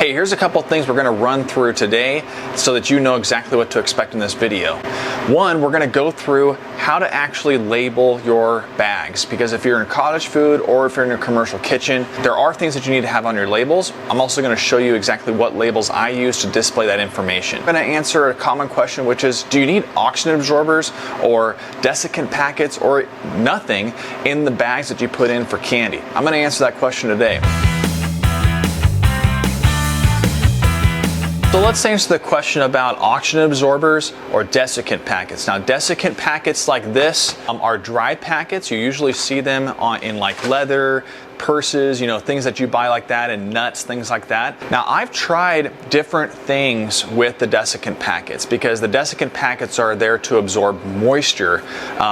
Hey, here's a couple things we're going to run through today so that you know exactly what to expect in this video. One, we're going to go through how to actually label your bags, because if you're in cottage food or if you're in a commercial kitchen, there are things that you need to have on your labels. I'm also going to show you exactly what labels I use to display that information. I'm going to answer a common question, which is, do you need oxygen absorbers or desiccant packets or nothing in the bags that you put in for candy? I'm going to answer that question today. So let's answer the question about oxygen absorbers or desiccant packets. Now, desiccant packets like this are dry packets. You usually see them in like leather, purses, things that you buy like that, and nuts, things like that. Now, I've tried different things with the desiccant packets because the desiccant packets are there to absorb moisture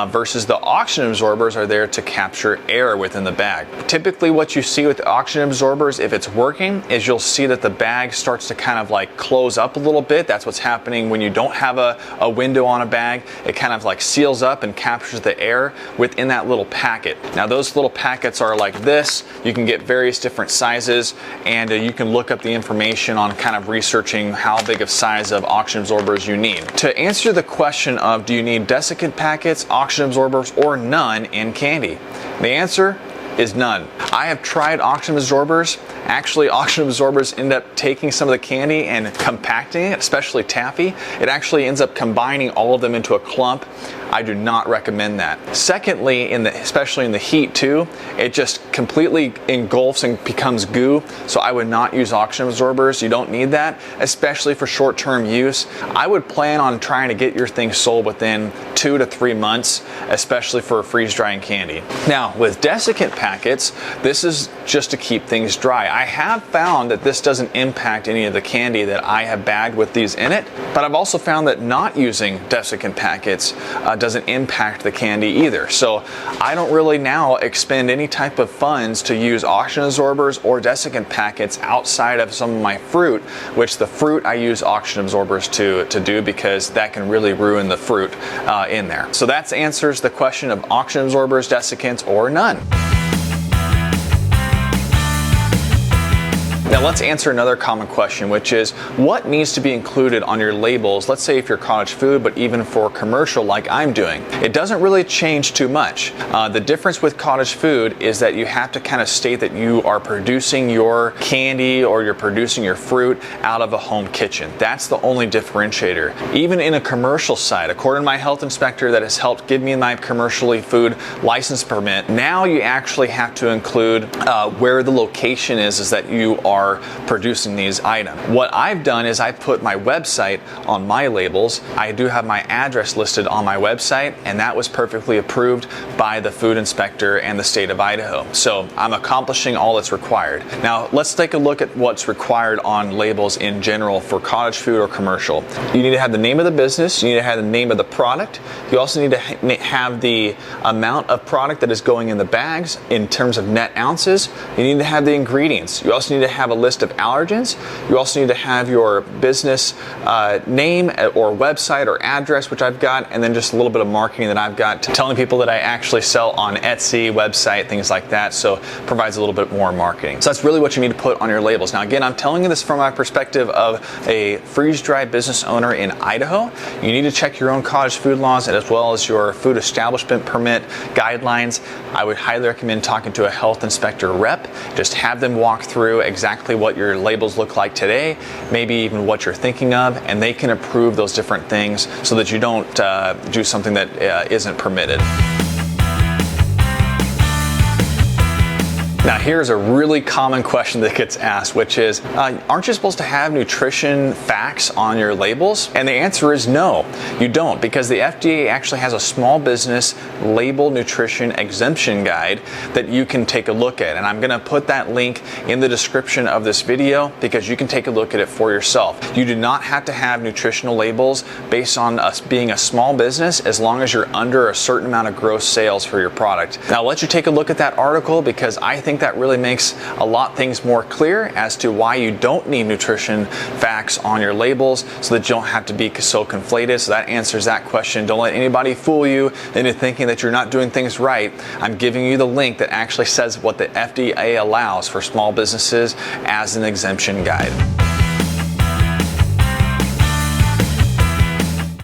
versus the oxygen absorbers are there to capture air within the bag. Typically, what you see with the oxygen absorbers, if it's working, is you'll see that the bag starts to kind of like close up a little bit. That's what's happening when you don't have a window on a bag. It kind of like seals up and captures the air within that little packet. Now, those little packets are like this. You can get various different sizes, and you can look up the information on kind of researching how big of size of oxygen absorbers you need. To answer the question of do you need desiccant packets, oxygen absorbers, or none in candy, the answer is none. I have tried oxygen absorbers. Actually, oxygen absorbers end up taking some of the candy and compacting it, especially taffy. It actually ends up combining all of them into a clump. I do not recommend that. Secondly, especially in the heat too, it just completely engulfs and becomes goo. So I would not use oxygen absorbers. You don't need that, especially for short-term use. I would plan on trying to get your thing sold within 2 to 3 months, especially for freeze-drying candy. Now, with desiccant packets, this is just to keep things dry. I have found that this doesn't impact any of the candy that I have bagged with these in it, but I've also found that not using desiccant packets doesn't impact the candy either. So I don't really now expend any type of funds to use oxygen absorbers or desiccant packets outside of some of my fruit, which the fruit I use oxygen absorbers to do because that can really ruin the fruit in there. So that answers the question of oxygen absorbers, desiccants, or none. Now let's answer another common question, which is what needs to be included on your labels, let's say if you're cottage food, but even for commercial like I'm doing. It doesn't really change too much. The difference with cottage food is that you have to kind of state that you are producing your candy or you're producing your fruit out of a home kitchen. That's the only differentiator. Even in a commercial side, according to my health inspector that has helped give me my commercially food license permit, now you actually have to include where the location is that you are producing these items. What I've done is I put my website on my labels. I do have my address listed on my website, and that was perfectly approved by the food inspector and the state of Idaho. So I'm accomplishing all that's required. Now let's take a look at what's required on labels in general for cottage food or commercial. You need to have the name of the business. You need to have the name of the product. You also need to have the amount of product that is going in the bags in terms of net ounces. You need to have the ingredients. You also need to have a list of allergens. You also need to have your business name or website or address, which I've got, and then just a little bit of marketing that I've got, telling people that I actually sell on Etsy, website, things like that. So provides a little bit more marketing. So that's really what you need to put on your labels. Now again, I'm telling you this from my perspective of a freeze-dried business owner in Idaho. You need to check your own cottage food laws as well as your food establishment permit guidelines. I would highly recommend talking to a health inspector rep. Just have them walk through exactly what your labels look like today, maybe even what you're thinking of, and they can approve those different things so that you don't do something that isn't permitted. Now here's a really common question that gets asked, which is, aren't you supposed to have nutrition facts on your labels? And the answer is no, you don't, because the FDA actually has a small business label nutrition exemption guide that you can take a look at. And I'm gonna put that link in the description of this video because you can take a look at it for yourself. You do not have to have nutritional labels based on us being a small business as long as you're under a certain amount of gross sales for your product. Now I'll let you take a look at that article because I think that really makes a lot things more clear as to why you don't need nutrition facts on your labels so that you don't have to be so conflated. So that answers that question. Don't let anybody fool you into thinking that you're not doing things right. I'm giving you the link that actually says what the FDA allows for small businesses as an exemption guide.